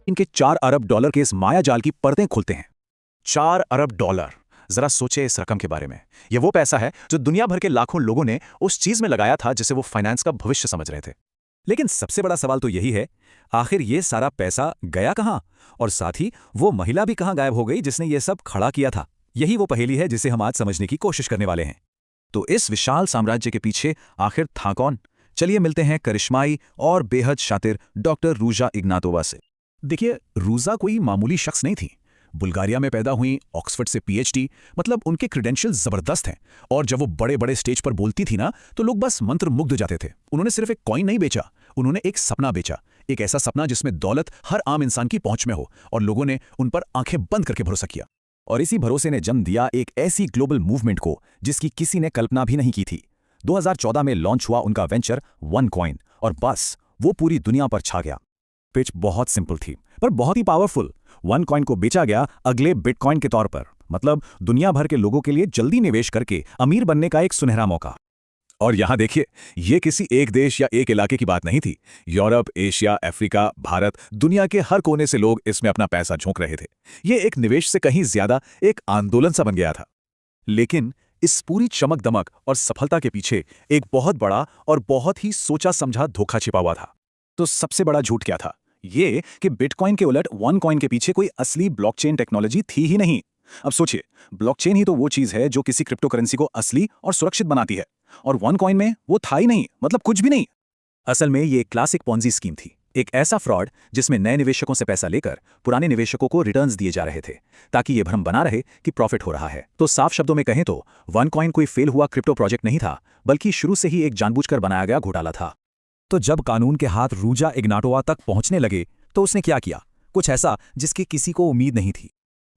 इनके 4 अरब डॉलर के इस माया जाल की परतें खुलते हैं। 4 अरब डॉलर, जरा सोचे इस रकम के बारे में। यह वो पैसा है जो दुनिया भर के लाखों लोगों ने उस चीज में लगाया था जिसे वो फाइनेंस का भविष्य समझ रहे थे। लेकिन सबसे बड़ा सवाल तो यही है, आखिर ये सारा पैसा गया कहाँ? और साथ ही वो महिला भी कहाँ गायब हो गई जिसने ये सब खड़ा किया था? यही वो पहेली है जिसे हम आज समझने की कोशिश करने वाले हैं। तो इस विशाल साम्राज्य के पीछे आखिर था कौन? चलिए मिलते हैं करिश्माई और बेहद शातिर डॉक्टर रूजा इग्नातोवा से। देखिए, रूजा कोई मामूली शख्स नहीं थी। बुल्गारिया में पैदा हुई, ऑक्सफोर्ड से पीएचडी, मतलब उनके क्रेडेंशियल्स जबरदस्त हैं। और जब वो बड़े बड़े स्टेज पर बोलती थी ना, तो लोग बस मंत्रमुग्ध हो जाते थे। उन्होंने सिर्फ एक कॉइन नहीं बेचा, उन्होंने एक सपना बेचा। एक ऐसा सपना जिसमें दौलत हर आम इंसान की पहुंच में हो, और लोगों ने उन पर आंखें बंद करके भरोसा किया। और इसी भरोसे ने जन्म दिया एक ऐसी ग्लोबल मूवमेंट को जिसकी किसी ने कल्पना भी नहीं की थी। 2014 में लॉन्च हुआ उनका वेंचर OneCoin, और बस वो पूरी दुनिया पर छा गया। पिच बहुत सिंपल थी पर बहुत ही पावरफुल। OneCoin को बेचा गया अगले बिटकॉइन के तौर पर, मतलब दुनिया भर के लोगों के लिए जल्दी निवेश करके अमीर बनने का एक सुनहरा मौका। और यहां देखिए, ये किसी एक देश या एक इलाके की बात नहीं थी। यूरोप, एशिया, अफ्रीका, भारत, दुनिया के हर कोने से लोग इसमें अपना पैसा झोंक रहे थे। ये एक निवेश से कहीं ज्यादा एक आंदोलन सा बन गया था। लेकिन इस पूरी चमक दमक और सफलता के पीछे एक बहुत बड़ा और बहुत ही सोचा समझा धोखा छिपा हुआ था। तो सबसे बड़ा झूठ क्या था? ये कि बिटकॉइन के उलट OneCoin के पीछे कोई असली ब्लॉकचेन टेक्नोलॉजी थी ही नहीं। अब सोचिए, ब्लॉकचेन ही तो वो चीज है जो किसी क्रिप्टो करेंसी को असली और सुरक्षित बनाती है, और OneCoin में वो था ही नहीं, मतलब कुछ भी नहीं। असल में ये क्लासिक पॉन्जी स्कीम थी, एक ऐसा फ्रॉड जिसमें नए निवेशकों से पैसा लेकर पुराने निवेशकों को रिटर्न्स दिए जा रहे थे ताकि ये भ्रम बना रहे कि प्रॉफिट हो रहा है। तो साफ शब्दों में कहें तो OneCoin कोई फेल हुआ क्रिप्टो प्रोजेक्ट नहीं था, बल्कि शुरू से ही एक जानबूझकर बनाया गया घोटाला था। तो जब कानून के हाथ रूजा इग्नाटोवा तक पहुंचने लगे तो उसने क्या किया? कुछ ऐसा जिसकी किसी को उम्मीद नहीं थी।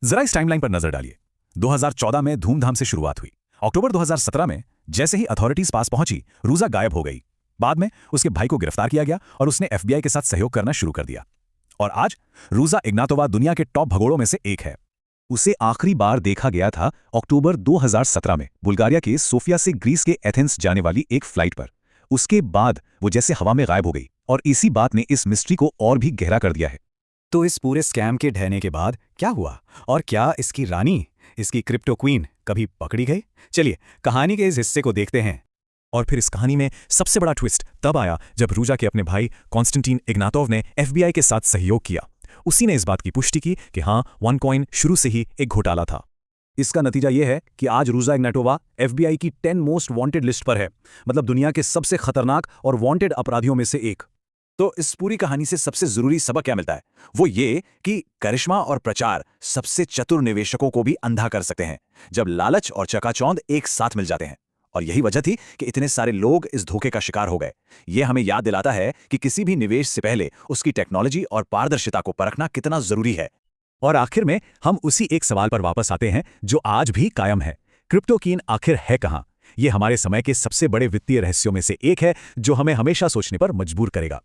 जरा इस टाइमलाइन पर नजर डालिए। 2014 में धूमधाम से शुरुआत हुई। अक्टूबर 2017 में जैसे ही अथॉरिटीज पास पहुंची, रूजा गायब हो गई। बाद में उसके भाई को गिरफ्तार किया गया और उसने FBI के साथ सहयोग करना शुरू कर दिया। और आज रूजा इग्नातोवा दुनिया के टॉप भगोड़ों में से एक है। उसे आखिरी बार देखा गया था अक्टूबर 2017 में बुल्गारिया के सोफिया से ग्रीस के एथेंस जाने वाली एक फ्लाइट पर। उसके बाद वो जैसे हवा में गायब हो गई, और इसी बात ने इस मिस्ट्री को और भी गहरा कर दिया है। तो इस पूरे स्कैम के ढहने के बाद क्या हुआ, और क्या इसकी रानी, इसकी क्रिप्टो क्वीन कभी पकड़ी गई? चलिए कहानी के इस हिस्से को देखते हैं। और फिर इस कहानी में सबसे बड़ा ट्विस्ट तब आया जब रूजा के अपने भाई कॉन्स्टेंटीन इग्नातोव ने FBI के साथ सहयोग किया। उसी ने इस बात की पुष्टि की कि हाँ, OneCoin शुरू से ही एक घोटाला था। इसका नतीजा यह है कि आज रूजा इग्नाटोवा FBI की 10 मोस्ट वांटेड लिस्ट पर है, मतलब दुनिया के सबसे खतरनाक और वांटेड अपराधियों में से एक। तो इस पूरी कहानी से सबसे जरूरी सबक क्या मिलता है? वो ये कि करिश्मा और प्रचार सबसे चतुर निवेशकों को भी अंधा कर सकते हैं, जब लालच और चकाचौंध एक साथ मिल जाते हैं। और यही वजह थी कि इतने सारे लोग इस धोखे का शिकार हो गए। ये हमें याद दिलाता है कि किसी भी निवेश से पहले उसकी टेक्नोलॉजी और पारदर्शिता को परखना कितना जरूरी है। और आखिर में हम उसी एक सवाल पर वापस आते हैं जो आज भी कायम है, क्रिप्टो कीन आखिर है कहां? ये हमारे समय के सबसे बड़े वित्तीय रहस्यों में से एक है जो हमें हमेशा सोचने पर मजबूर करेगा।